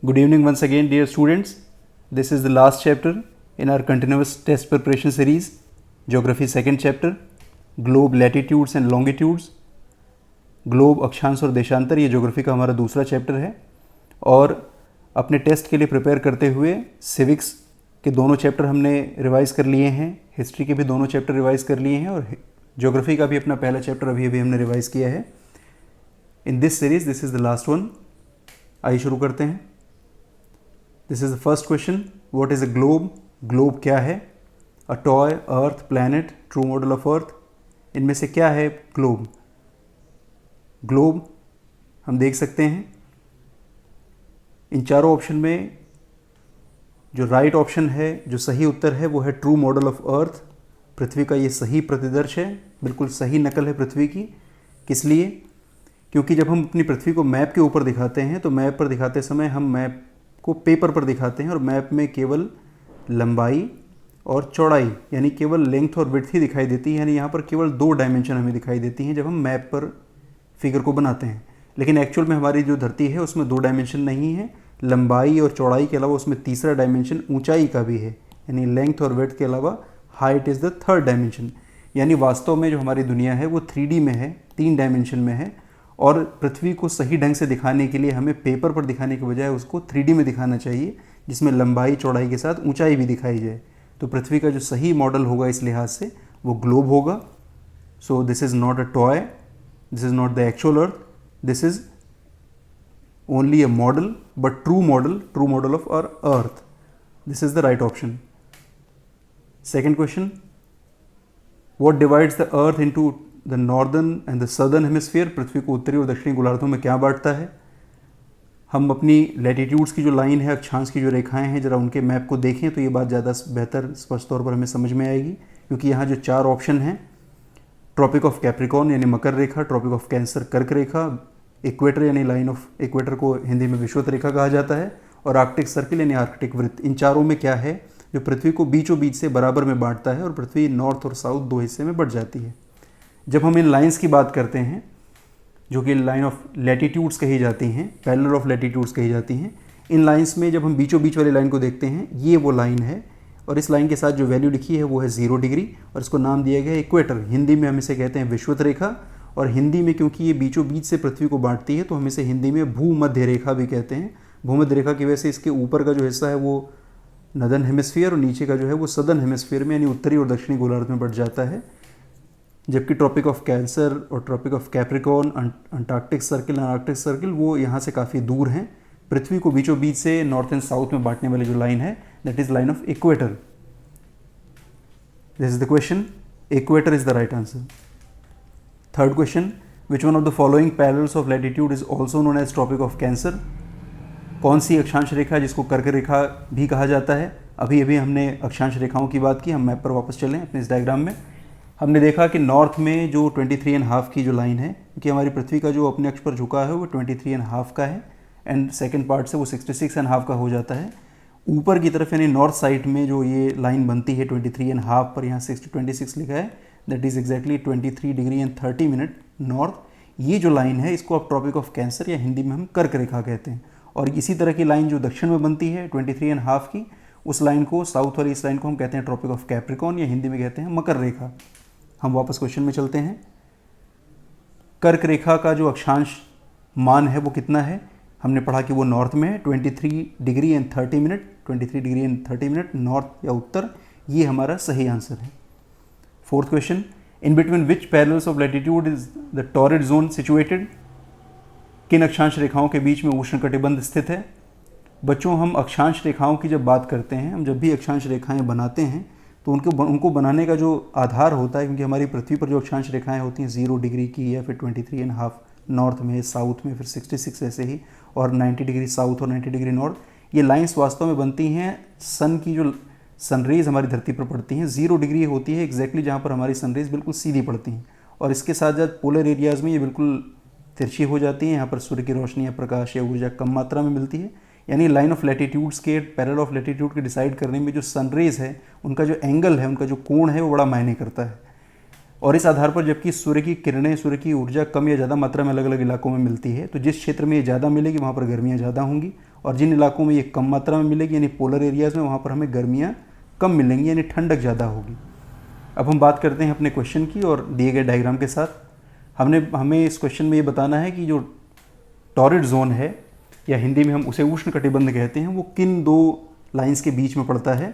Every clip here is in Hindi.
Good evening once again, dear students. This is the last chapter in our continuous test preparation series, Geography second chapter, Globe latitudes and longitudes. Globe अक्षांश और देशांतर, ये ज्योग्राफी का हमारा दूसरा चैप्टर है। और अपने टेस्ट के लिए प्रिपेयर करते हुए सिविक्स के दोनों चैप्टर हमने रिवाइज़ कर लिए हैं, हिस्ट्री के भी दोनों चैप्टर रिवाइज़ कर लिए हैं और ज्योग्राफी का भी अपना पहला चैप्टर अभी अभी हमने रिवाइज़ किया है। In this series this is the last one. आइए शुरू करते हैं। This is the first question, what is a globe? Globe क्या है? A toy, earth, planet, true model of earth. इनमें से क्या है ग्लोब? ग्लोब हम देख सकते हैं इन चारों ऑप्शन में जो राइट ऑप्शन है, जो सही उत्तर है वो है ट्रू मॉडल ऑफ अर्थ। पृथ्वी का ये सही प्रतिदर्श है, बिल्कुल सही नकल है पृथ्वी की। किस लिए? क्योंकि जब हम अपनी पृथ्वी को मैप के ऊपर दिखाते हैं तो मैप पर दिखाते समय हम मैप को पेपर पर दिखाते हैं और मैप में केवल लंबाई और चौड़ाई यानी केवल लेंथ और विड्थ ही दिखाई देती है, यानी यहाँ पर केवल दो डायमेंशन हमें दिखाई देती हैं जब हम मैप पर फिगर को बनाते हैं। लेकिन एक्चुअल में हमारी जो धरती है उसमें दो डायमेंशन नहीं है, लंबाई और चौड़ाई के अलावा उसमें तीसरा डायमेंशन ऊंचाई का भी है, यानी लेंथ और विड्थ के अलावा height is the third dimension. यानी वास्तव में जो हमारी दुनिया है वो 3D में है, 3 डायमेंशन में है। और पृथ्वी को सही ढंग से दिखाने के लिए हमें पेपर पर दिखाने के बजाय उसको 3D में दिखाना चाहिए, जिसमें लंबाई चौड़ाई के साथ ऊंचाई भी दिखाई जाए। तो पृथ्वी का जो सही मॉडल होगा इस लिहाज से वो ग्लोब होगा। So this is not a toy, this is not the actual earth, this is only a model, but true model of our earth. This is the right option. Second question, what divides the earth into the northern and the southern hemisphere? पृथ्वी को उत्तरी और दक्षिणी गोलार्धों में क्या बांटता है? हम अपनी लैटिट्यूड्स की जो लाइन है, अक्षांश की जो रेखाएं हैं, जरा उनके मैप को देखें तो ये बात ज़्यादा बेहतर स्पष्ट तौर पर हमें समझ में आएगी। क्योंकि यहाँ जो 4 ऑप्शन हैं, ट्रॉपिक ऑफ कैप्रिकॉर्न यानी मकर रेखा, ट्रॉपिक ऑफ कैंसर कर्क रेखा, इक्वेटर यानी लाइन ऑफ इक्वेटर को हिंदी में विषुवत रेखा कहा जाता है, और आर्कटिक सर्किल यानी आर्कटिक वृत्त। इन चारों में क्या है जो पृथ्वी को बीचों बीच से बराबर में बांटता है और पृथ्वी नॉर्थ और साउथ दो हिस्से में बढ़ जाती है। जब हम इन लाइन्स की बात करते हैं जो कि लाइन ऑफ लैटिट्यूड्स कही जाती हैं, पैरेलल ऑफ लैटिट्यूड्स कही जाती हैं, इन लाइन्स में जब हम बीचों बीच वाली लाइन को देखते हैं, ये वो लाइन है और इस लाइन के साथ जो वैल्यू लिखी है वो है 0 डिग्री और इसको नाम दिया गया है इक्वेटर। हिंदी में हम इसे कहते हैं विषुवत रेखा, और हिंदी में क्योंकि ये बीचों बीच से पृथ्वी को बांटती है तो हम इसे हिंदी में भूमध्य रेखा भी कहते हैं। भूमध्य रेखा की वजह से इसके ऊपर का जो हिस्सा है वो नदर्न हेमिस्फीयर और नीचे का जो है वो सदर्न हेमिस्फीयर में यानी उत्तरी और दक्षिणी गोलार्ध में बढ़ जाता है। जबकि ट्रॉपिक ऑफ कैंसर और Tropic of Capricorn, Antarctic Circle और आर्कटिक सर्किल वो यहाँ से काफ़ी दूर हैं। पृथ्वी को बीचों बीच से नॉर्थ एंड साउथ में बांटने वाली जो लाइन है that is line of equator. This is the question, equator is the right answer. Third question, which one of the following parallels of latitude is also known as Tropic of Cancer? कौन सी अक्षांश रेखा जिसको कर्क रेखा भी कहा जाता है? अभी अभी हमने अक्षांश रेखाओं की बात की। हम मैप पर वापस चलें अपने इस डायग्राम में। हमने देखा कि नॉर्थ में जो 23.5 की जो लाइन है, क्योंकि हमारी पृथ्वी का जो अपने अक्ष पर झुका है वो 23.5 का है एंड सेकेंड पार्ट से वो 66.5 का हो जाता है। ऊपर की तरफ यानी नॉर्थ साइड में जो ये लाइन बनती है 23.5 पर, यहाँ 6-26 लिखा है, that is exactly 23 degree and 30 minute north. ये जो लाइन है इसको आप ट्रॉपिक ऑफ कैंसर या हिंदी में हम कर्क रेखा कहते हैं। और इसी तरह की लाइन जो दक्षिण में बनती है 23.5 की, उस लाइन को, साउथ वाली इस लाइन को हम कहते हैं ट्रॉपिक ऑफ कैप्रिकॉर्न या हिंदी में कहते हैं मकर रेखा। हम वापस क्वेश्चन में चलते हैं। कर्क रेखा का जो अक्षांश मान है वो कितना है? हमने पढ़ा कि वो नॉर्थ में है, 23 degree and 30 minute, 23 degree and 30 minute north या उत्तर। ये हमारा सही आंसर है। Fourth question, in between which parallels of latitude is the torrid zone situated? किन अक्षांश रेखाओं के बीच में उष्णकटिबंध स्थित है? बच्चों, हम अक्षांश रेखाओं की जब बात करते हैं, हम जब भी अक्षांश रेखाएं बनाते हैं तो उनको बनाने का जो आधार होता है, क्योंकि हमारी पृथ्वी पर जो अक्षांश रेखाएं होती हैं 0 डिग्री की या फिर 23.5 नॉर्थ में, साउथ में फिर 66 ऐसे ही, और 90 डिग्री साउथ और 90 डिग्री नॉर्थ, ये लाइंस वास्तव में बनती हैं सन की जो सनरेज हमारी धरती पर पड़ती हैं। 0 डिग्री होती है एग्जैक्टली जहाँ पर हमारी सनरेज बिल्कुल सीधी पड़ती हैं, और इसके साथ साथ पोलर एरियाज़ में ये बिल्कुल तिरछी हो जाती हैं। यहाँ पर सूर्य की रोशनी या प्रकाश या ऊर्जा कम मात्रा में मिलती है। यानी लाइन ऑफ लैटिट्यूड्स के, पैरेलल ऑफ लैटिट्यूड के डिसाइड करने में जो सनरेज है उनका जो एंगल है, उनका जो कोण है वो बड़ा मायने करता है। और इस आधार पर जबकि सूर्य की किरणें, सूर्य की ऊर्जा कम या ज़्यादा मात्रा में अलग अलग इलाकों में मिलती है, तो जिस क्षेत्र में ये ज़्यादा मिलेगी वहाँ पर गर्मियाँ ज़्यादा होंगी, और जिन इलाकों में ये कम मात्रा में मिलेगी यानी पोलर एरियाज़ में, वहाँ पर हमें गर्मियाँ कम मिलेंगी यानी ठंडक ज़्यादा होगी। अब हम बात करते हैं अपने क्वेश्चन की और दिए गए डायग्राम के साथ। हमें इस क्वेश्चन में ये बताना है कि जो टॉरिड जोन है, या हिंदी में हम उसे उष्ण कटिबंध कहते हैं, वो किन दो लाइंस के बीच में पड़ता है।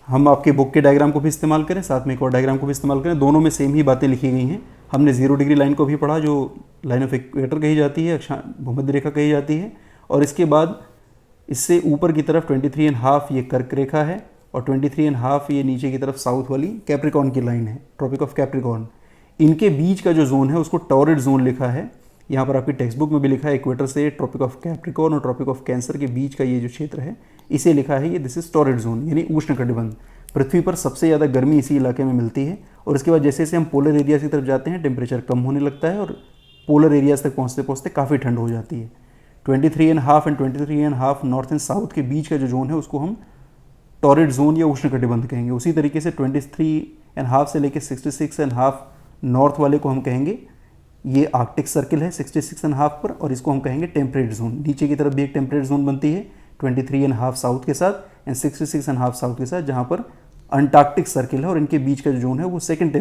हम आपके बुक के डायग्राम को भी इस्तेमाल करें, साथ में एक और डायग्राम को भी इस्तेमाल करें, दोनों में सेम ही बातें लिखी गई हैं। हमने 0 डिग्री लाइन को भी पढ़ा जो लाइन ऑफ इक्वेटर कही जाती है, भूमध्य रेखा कही जाती है, और इसके बाद इससे ऊपर की तरफ 23.5 ये कर्क रेखा है और 23.5 ये नीचे की तरफ साउथ वाली कैप्रिकॉर्न की लाइन है, ट्रॉपिक ऑफ कैप्रिकॉर्न। इनके बीच का जो जोन है उसको टॉरिड जोन लिखा है। यहाँ पर आपकी टेक्स्ट बुक में भी लिखा है इक्वेटर से ट्रॉपिक ऑफ कैप्रिकॉर्न और ट्रॉपिक ऑफ कैंसर के बीच का ये जो क्षेत्र है इसे लिखा है ये दिस इज टॉरिड जोन यानी उष्ण कटिबंध। पृथ्वी पर सबसे ज़्यादा गर्मी इसी इलाके में मिलती है और इसके बाद जैसे जैसे हम पोलर एरियाज की तरफ जाते हैं टेम्परेचर कम होने लगता है और पोलर एरियाज तक पहुँचते पहुँचते काफ़ी ठंड हो जाती है। 23.5 एंड 23.5 नॉर्थ एंड साउथ के बीच का जो जोन है उसको हम टॉरिड जोन या उष्ण कटिबंध कहेंगे। उसी तरीके से 23.5 से लेकर 66.5 नॉर्थ वाले को हम कहेंगे ये आर्कटिक सर्किल है 66.5 पर, और इसको हम कहेंगे टेम्परेट जोन। नीचे की तरफ भी एक टेम्परेट जोन बनती है 23.5 साउथ के साथ एंड 66.5 साउथ के साथ, जहाँ पर अंटार्कटिक सर्किल है और इनके बीच का जो जोन है वो सेकंड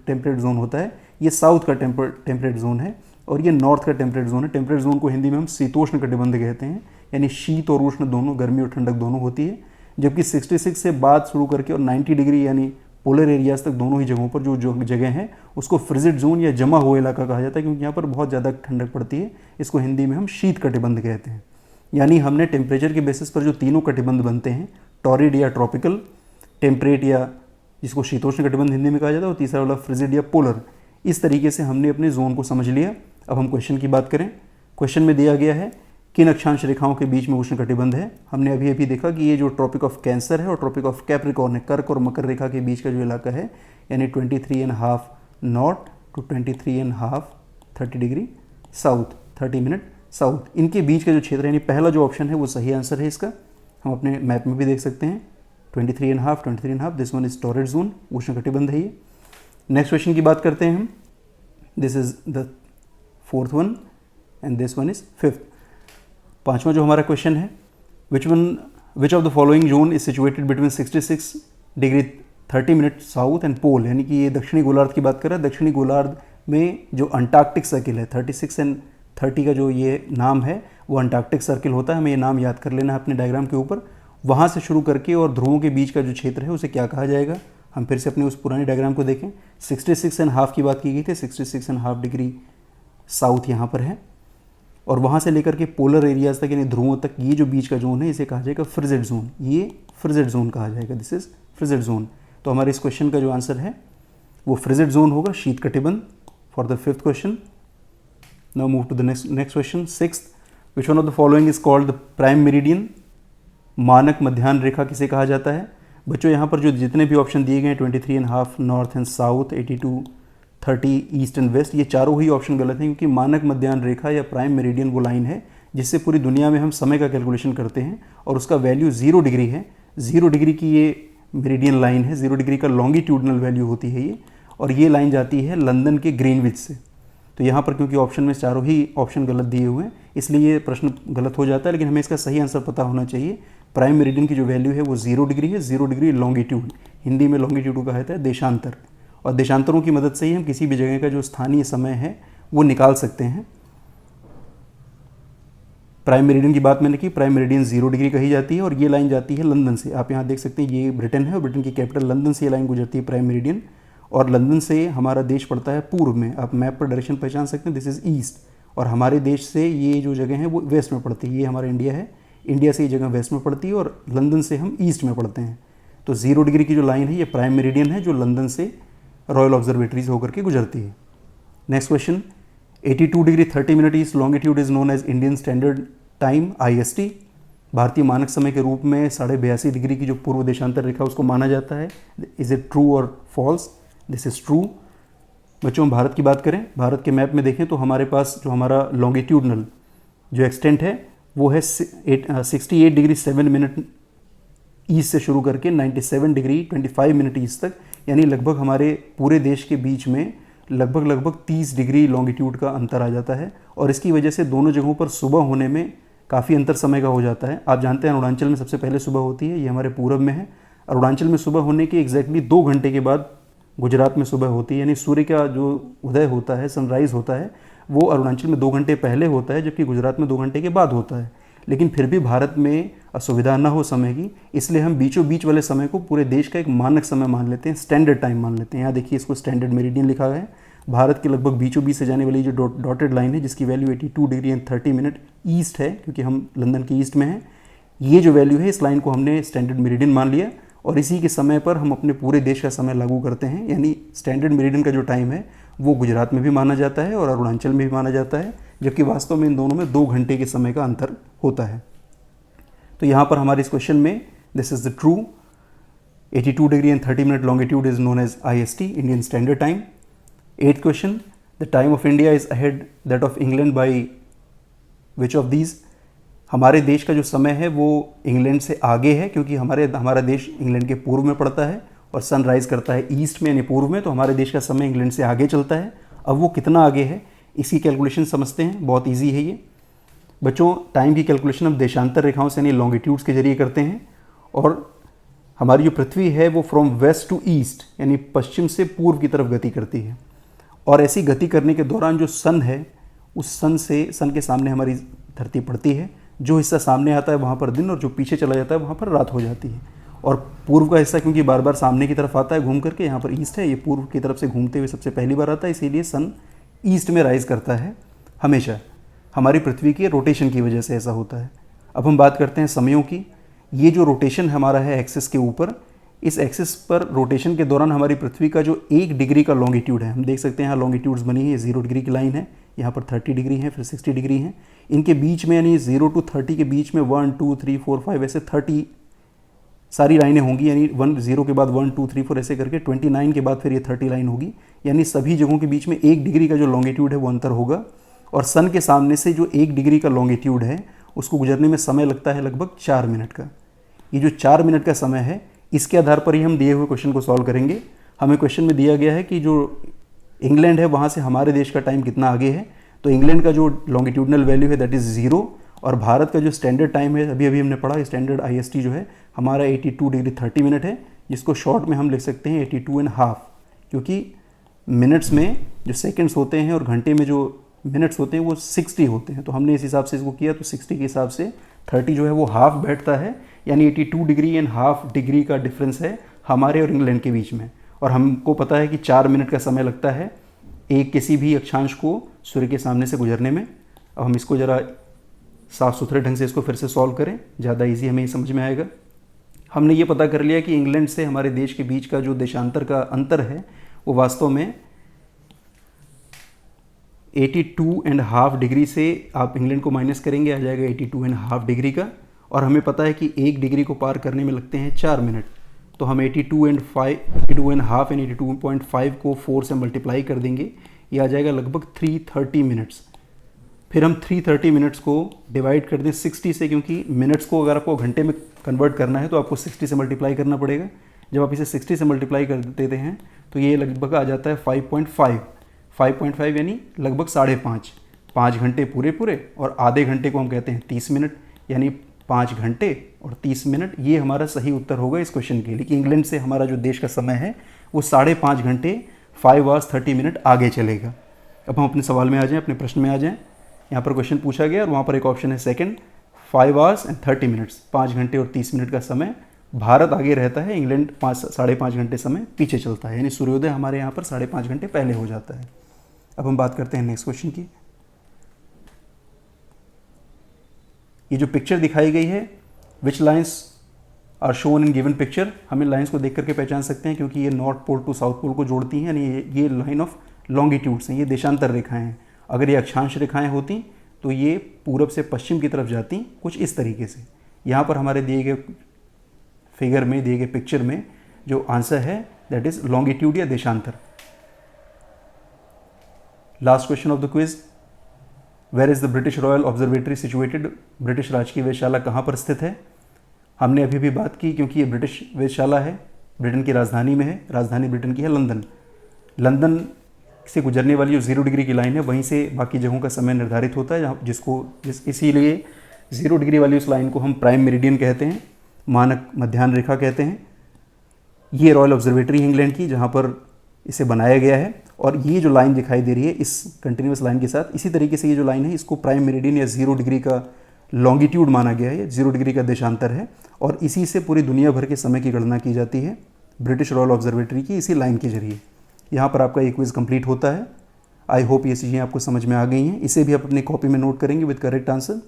टेम्परेट जोन होता है। ये साउथ का टेम्परेट जोन है और ये नॉर्थ का टेम्परेट जोन है। टेम्परेट जोन को हिंदी में हम शीतोष्ण कटिबंध कहते हैं, यानी शीत और उष्ण दोनों, गर्मी और ठंडक दोनों होती है। जबकि 66 से बाद शुरू करके और 90 डिग्री यानी पोलर एरियाज तक दोनों ही जगहों पर जो जगह है उसको फ्रिजिड जोन या जमा हुआ इलाका कहा जाता है, क्योंकि यहाँ पर बहुत ज़्यादा ठंडक पड़ती है। इसको हिंदी में हम शीत कटिबंध कहते हैं। यानी हमने टेम्परेचर के बेसिस पर जो तीनों कटिबंध बनते हैं, टॉरिड या ट्रॉपिकल, टेम्परेट या जिसको शीतोष्ण कटिबंध हिंदी में कहा जाता है, और तीसरा वाला फ्रिजिड या पोलर, इस तरीके से हमने अपने जोन को समझ लिया। अब हम क्वेश्चन की बात करें। क्वेश्चन में दिया गया है किन अक्षांश रेखाओं के बीच में उष्ण कटिबंध है। हमने अभी अभी देखा कि ये जो ट्रॉपिक ऑफ कैंसर है और ट्रॉपिक ऑफ कैप्रिकॉर्न है, कर्क और मकर रेखा के बीच का जो इलाका है, यानी 23.5 north to 23.5 30 degree south, 30 minute south, इनके बीच का जो क्षेत्र है, यानी पहला जो ऑप्शन है वो सही आंसर है इसका। हम अपने मैप में भी देख सकते हैं 23.5 this one is torrid zone, उष्ण कटिबंध है ये। नेक्स्ट क्वेश्चन की बात करते हैं हम। This is the 4th one and this one is 5th। पांचवा जो हमारा क्वेश्चन है, which of the following zone is situated between 66 degree 30 minute south and pole, यानी कि ये दक्षिणी गोलार्ध की बात कर रहा है। दक्षिणी गोलार्ध में जो अंटार्कटिक सर्किल है 36 एंड 30 का जो ये नाम है वो अंटार्कटिक सर्किल होता है। हमें ये नाम याद कर लेना है अपने डायग्राम के ऊपर। वहाँ से शुरू करके और ध्रुवों के बीच का जो क्षेत्र है उसे क्या कहा जाएगा। हम फिर से अपने उस पुराने डायग्राम को देखें। 66.5 की बात की गई थी, 66.5 डिग्री साउथ यहाँ पर है, और वहाँ से लेकर के पोलर एरियाज तक यानी ध्रुवों तक ये जो बीच का जोन है इसे कहा जाएगा फ्रिजिड जोन। ये फ्रिजिड जोन कहा जाएगा, दिस इज फ्रिजिड जोन। तो हमारे इस क्वेश्चन का जो आंसर है वो फ्रिजिड जोन होगा, शीत कटिबंध, for the 5th question. Now move to the next question 6th। Which one of the following is called the prime meridian. मानक मध्याह्न रेखा किसे कहा जाता है। बच्चों यहाँ पर जो जितने भी ऑप्शन दिए गए हैं 23.5 north and south, 82 30 east and west, ये चारों ही ऑप्शन गलत हैं, क्योंकि मानक मध्याह्न रेखा या प्राइम मेरिडियन वो लाइन है जिससे पूरी दुनिया में हम समय का कैलकुलेशन करते हैं और उसका वैल्यू 0 डिग्री है। 0 डिग्री की ये मेरिडियन लाइन है, 0 डिग्री का लॉन्गिट्यूडनल वैल्यू होती है ये, और ये लाइन जाती है लंदन के ग्रीनविच से। तो यहाँ पर क्योंकि ऑप्शन में चारों ही ऑप्शन गलत दिए हुए हैं इसलिए ये प्रश्न गलत हो जाता है, लेकिन हमें इसका सही आंसर पता होना चाहिए। प्राइम मेरिडियन की जो वैल्यू है वो 0 डिग्री है। 0 डिग्री लॉन्गिट्यूड, हिंदी में लॉन्गिट्यूड को कहा जाता है देशांतर, और देशांतरों की मदद से ही हम किसी भी जगह का जो स्थानीय समय है वो निकाल सकते हैं। प्राइम मेरिडियन की बात मैंने की, प्राइम मेरिडियन 0 डिग्री कही जाती है और ये लाइन जाती है लंदन से। आप यहाँ देख सकते हैं ये ब्रिटेन है और ब्रिटेन की कैपिटल लंदन से ये लाइन गुजरती है प्राइम मेरिडियन, और लंदन से हमारा देश पड़ता है पूर्व में। आप मैप पर डायरेक्शन पहचान सकते हैं, दिस इज ईस्ट, और हमारे देश से ये जो जगह है वो वेस्ट में पड़ती है। ये हमारा इंडिया है, इंडिया से ये जगह वेस्ट में पड़ती है और लंदन से हम ईस्ट में पड़ते हैं। तो 0 डिग्री की जो लाइन है ये प्राइम मेरिडियन है जो लंदन से रॉयल ऑब्जर्वेटरीज होकर के गुजरती है। Next question 82 degree 30 minute east longitude is known as Indian Standard Time IST। भारतीय मानक समय के रूप में 82.5 डिग्री की जो पूर्व देशांतर रेखा उसको माना जाता है। इज इट ट्रू और फॉल्स। This is true. बच्चों हम भारत की बात करें, भारत के मैप में देखें तो हमारे पास जो हमारा लॉन्गिट्यूडनल जो एक्सटेंट है वो है 68 डिग्री 7 मिनट ईस्ट से शुरू करके 97 डिग्री 25 मिनट ईस्ट तक, यानी लगभग हमारे पूरे देश के बीच में लगभग 30 डिग्री लॉन्गिट्यूड का अंतर आ जाता है। और इसकी वजह से दोनों जगहों पर सुबह होने में काफ़ी अंतर समय का हो जाता है। आप जानते हैं अरुणाचल में सबसे पहले सुबह होती है, ये हमारे पूरब में है। अरुणाचल में सुबह होने के एग्जैक्टली 2 घंटे के बाद गुजरात में सुबह होती है, यानी सूर्य का जो उदय होता है, सनराइज़ होता है, वो अरुणाचल में 2 घंटे पहले होता है, जबकि गुजरात में 2 घंटे के बाद होता है। लेकिन फिर भी भारत में असुविधा ना हो समय की, इसलिए हम बीचों बीच वाले समय को पूरे देश का एक मानक समय मान लेते हैं, स्टैंडर्ड टाइम मान लेते हैं। यहाँ देखिए इसको स्टैंडर्ड मेरिडियन लिखा गया है। भारत के लगभग बीचों बीच से जाने वाली जो डॉटेड लाइन है, जिसकी value 82 degree and 30 minute east है, क्योंकि हम लंदन के ईस्ट में हैं, ये जो वैल्यू है इस लाइन को हमने स्टैंडर्ड मेरिडियन मान लिया और इसी के समय पर हम अपने पूरे देश का समय लागू करते हैं। यानी स्टैंडर्ड मेरिडियन का जो टाइम है वो गुजरात में भी माना जाता है और अरुणाचल में भी माना जाता है, जबकि वास्तव में इन दोनों में 2 घंटे के समय का अंतर होता है। तो यहाँ पर हमारे इस क्वेश्चन में this is the true 82 degree and 30 minute longitude is known as IST, Indian Standard Time. 8th question, the time of India is ahead that of England by which of these. हमारे देश का जो समय है वो इंग्लैंड से आगे है, क्योंकि हमारा देश इंग्लैंड के पूर्व में पड़ता है और सनराइज़ करता है ईस्ट में यानी पूर्व में, तो हमारे देश का समय इंग्लैंड से आगे चलता है। अब वो कितना आगे है इसकी कैलकुलेशन समझते हैं, बहुत ईजी है ये बच्चों। टाइम की कैलकुलेशन हम देशांतर रेखाओं से यानी लॉन्गिट्यूड्स के जरिए करते हैं और हमारी जो पृथ्वी है वो फ्रॉम वेस्ट टू ईस्ट यानी पश्चिम से पूर्व की तरफ गति करती है। और ऐसी गति करने के दौरान जो सन है, उस सन के सामने हमारी धरती पड़ती है। जो हिस्सा सामने आता है वहाँ पर दिन और जो पीछे चला जाता है वहाँ पर रात हो जाती है। और पूर्व का हिस्सा क्योंकि बार बार सामने की तरफ आता है घूम करके, यहाँ पर ईस्ट है, ये पूर्व की तरफ से घूमते हुए सबसे पहली बार आता है, इसीलिए सन ईस्ट में राइज करता है हमेशा। हमारी पृथ्वी के रोटेशन की वजह से ऐसा होता है। अब हम बात करते हैं समयों की। ये जो रोटेशन हमारा है एक्सिस के ऊपर, इस एक्सिस पर रोटेशन के दौरान हमारी पृथ्वी का जो 1 डिग्री का लॉन्गिट्यूड है, हम देख सकते हैं यहाँ लॉन्गिट्यूड्स बनी है, ये 0 डिग्री की लाइन है, यहाँ पर 30 डिग्री है, फिर 60 डिग्री है। इनके बीच में यानी 0 to 30 के बीच में 1 2 3 4 5 ऐसे 30 सारी लाइनें होंगी, यानी 0 के बाद 1 2 3 4 ऐसे करके 29 के बाद फिर ये 30 लाइन होगी। यानी सभी जगहों के बीच में 1 डिग्री का जो लॉन्गिट्यूड है वो अंतर होगा। और सन के सामने से जो 1 डिग्री का लॉन्गिट्यूड है उसको गुजरने में समय लगता है लगभग 4 मिनट का। ये जो 4 मिनट का समय है, इसके आधार पर ही हम दिए हुए क्वेश्चन को सॉल्व करेंगे। हमें क्वेश्चन में दिया गया है कि जो इंग्लैंड है वहाँ से हमारे देश का टाइम कितना आगे है, तो इंग्लैंड का जो लॉन्गिट्यूडनल वैल्यू है दैट इज़ 0 और भारत का जो स्टैंडर्ड टाइम है अभी हमने पढ़ा, स्टैंडर्ड IST जो है हमारा 82 डिग्री 30 मिनट है, जिसको शॉर्ट में हम लिख सकते हैं 82.5, क्योंकि मिनट्स में जो सेकंड्स होते हैं और घंटे में जो मिनट्स होते हैं वो 60 होते हैं। तो हमने इस हिसाब से इसको किया, तो 60 के हिसाब से 30 जो है वो हाफ बैठता है, यानी 82 डिग्री एंड हाफ डिग्री का डिफरेंस है हमारे और इंग्लैंड के बीच में। और हमको पता है कि 4 मिनट का समय लगता है एक किसी भी अक्षांश को सूर्य के सामने से गुजरने में। अब हम इसको ज़रा साफ़ सुथरे ढंग से इसको फिर से सॉल्व करें, ज़्यादा इजी हमें समझ में आएगा। हमने ये पता कर लिया कि इंग्लैंड से हमारे देश के बीच का जो देशांतर का अंतर है वो वास्तव में 82.5 डिग्री से आप इंग्लैंड को माइनस करेंगे, आ जाएगा 82.5 डिग्री का। और हमें पता है कि 1 डिग्री को पार करने में लगते हैं 4 मिनट, तो हम 82.5 एंड 82.5 को 4 से मल्टीप्लाई कर देंगे, ये आ जाएगा लगभग 330 मिनट्स। फिर हम 330 मिनट्स को डिवाइड कर दें 60 से, क्योंकि मिनट्स को अगर आपको घंटे में कन्वर्ट करना है तो आपको 60 से मल्टीप्लाई करना पड़ेगा। जब आप इसे 60 से मल्टीप्लाई कर देते हैं तो ये लगभग आ जाता है 5.5 यानी लगभग 5.5 घंटे पूरे और आधे घंटे को हम कहते हैं 30 मिनट, यानी 5 घंटे और 30 मिनट। ये हमारा सही उत्तर होगा इस क्वेश्चन के लिए कि इंग्लैंड से हमारा जो देश का समय है वो 5.5 घंटे 5 hours 30 मिनट आगे चलेगा। अब हम अपने सवाल में आ जाएं, अपने प्रश्न में आ जाएं। यहाँ पर क्वेश्चन पूछा गया और वहाँ पर एक ऑप्शन है सेकंड, 5 hours and 30 मिनट्स, 5 घंटे और 30 मिनट का समय भारत आगे रहता है, इंग्लैंड 5.5 घंटे समय पीछे चलता है, यानी सूर्योदय हमारे यहाँ पर 5.5 घंटे पहले हो जाता है। अब हम बात करते हैं नेक्स्ट क्वेश्चन की। ये जो पिक्चर दिखाई गई है, which lines are shown in given picture, हमें लाइन्स को देख करके पहचान सकते हैं क्योंकि ये north pole to south pole को जोड़ती हैं, यानी ये लाइन ऑफ लॉन्गिट्यूड्स हैं, ये देशांतर रेखाएं हैं। अगर ये अक्षांश रेखाएं होती तो ये पूरब से पश्चिम की तरफ जाती कुछ इस तरीके से। यहाँ पर हमारे दिए गए फिगर में, दिए गए पिक्चर में जो आंसर है दैट इज लॉन्गिट्यूड या देशांतर। Last question of the quiz, where is the British Royal Observatory situated, British राजकीय वेधशाला कहाँ पर स्थित है। हमने अभी भी बात की, क्योंकि ये ब्रिटिश वेधशाला है, ब्रिटेन की राजधानी में है, राजधानी ब्रिटेन की है लंदन। लंदन से गुजरने वाली जो 0 डिग्री की लाइन है वहीं से बाकी जगहों का समय निर्धारित होता है, इसीलिए 0 डिग्री वाली उस लाइन को हम प्राइम मेरिडियन कहते हैं, मानक मध्याह्न रेखा कहते हैं। ये रॉयल ऑब्जर्वेटरी है इंग्लैंड की, जहाँ पर इसे बनाया गया है। और ये जो लाइन दिखाई दे रही है इस कंटिन्यूस लाइन के साथ, इसी तरीके से ये जो लाइन है इसको प्राइम मेरिडियन या 0 डिग्री का लॉन्गिट्यूड माना गया है, 0 डिग्री का देशांतर है। और इसी से पूरी दुनिया भर के समय की गणना की जाती है ब्रिटिश रॉयल ऑब्जर्वेटरी की, इसी लाइन के जरिए। यहाँ पर आपका एक क्विज़ कंप्लीट होता है। आई होप ये चीज़ें आपको समझ में आ गई हैं। इसे भी आप अपनी कॉपी में नोट करेंगे विद करेक्ट आंसर,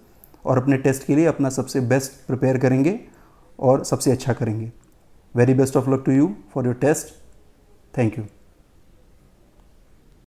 और अपने टेस्ट के लिए अपना सबसे बेस्ट प्रिपेयर करेंगे और सबसे अच्छा करेंगे। Very best of luck to you for your test. Thank you.